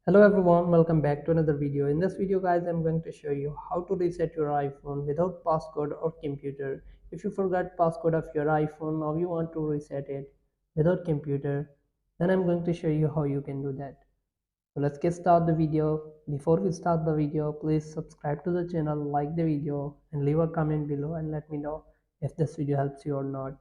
Hello everyone, welcome back to another video. In this video guys, I'm going to show you how to reset your iPhone without passcode or computer. If you forgot passcode of your iPhone or you want to reset it without computer, then I'm going to show you how you can do that. So let's get start the video. Before we start the video, please subscribe to the channel, like the video and leave a comment below and let me know if this video helps you or not.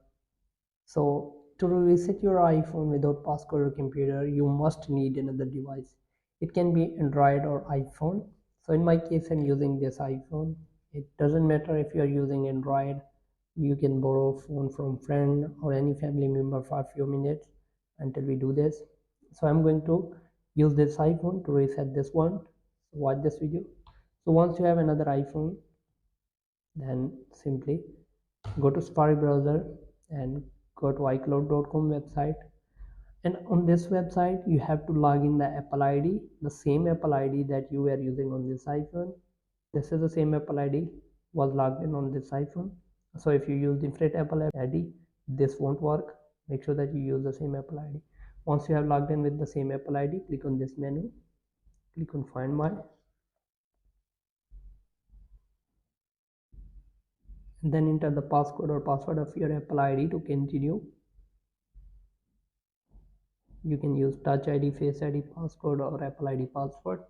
So to reset your iPhone without passcode or computer, you must need another device. It can be Android or iPhone. So in my case, I'm using this iPhone. It doesn't matter if you are using Android. You can borrow a phone from friend or any family member for a few minutes until we do this. So I'm going to use this iPhone to reset this one. So watch this video. So once you have another iPhone, then simply go to Safari browser and go to icloud.com website, and on this website you have to log in the Apple ID, the same Apple ID that you were using on this iPhone. This is the same Apple ID was logged in on this iPhone. So if you use different Apple ID, this won't work. Make sure that you use the same Apple ID. Once you have logged in with the same Apple ID, click on this menu, click on Find My, and then enter the passcode or password of your Apple ID to continue. You can use Touch ID, Face ID, passcode or Apple ID password.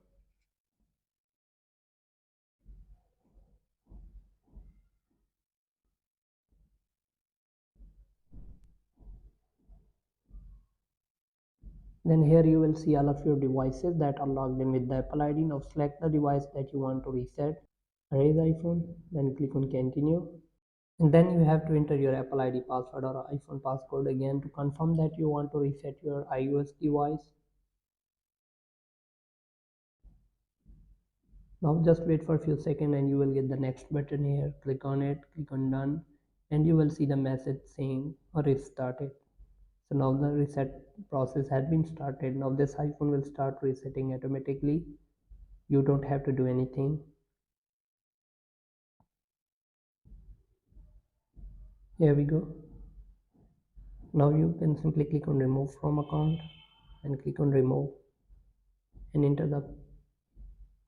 Then here you will see all of your devices that are logged in with the Apple ID. Now select the device that you want to reset. Erase iPhone, then click on continue. And then you have to enter your Apple ID password or iPhone passcode again to confirm that you want to reset your iOS device. Now just wait for a few seconds and you will get the next button here. Click on it, click on done, and you will see the message saying restarted. So now the reset process has been started. Now this iPhone will start resetting automatically. You don't have to do anything. Here we go. Now you can simply click on remove from account and click on remove and enter the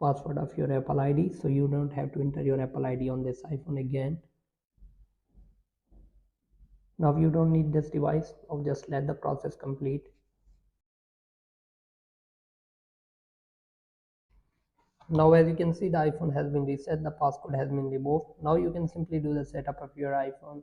password of your Apple ID, so you don't have to enter your Apple ID on this iPhone again. Now you don't need this device, or just let the process complete. Now as you can see, the iPhone has been reset, the passcode has been removed. Now you can simply do the setup of your iPhone.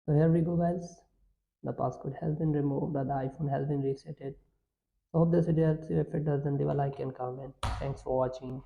So here we go guys, the passcode has been removed, the iPhone has been resetted. So hope this video helps you. If it doesn't, leave a like and comment. Thanks for watching.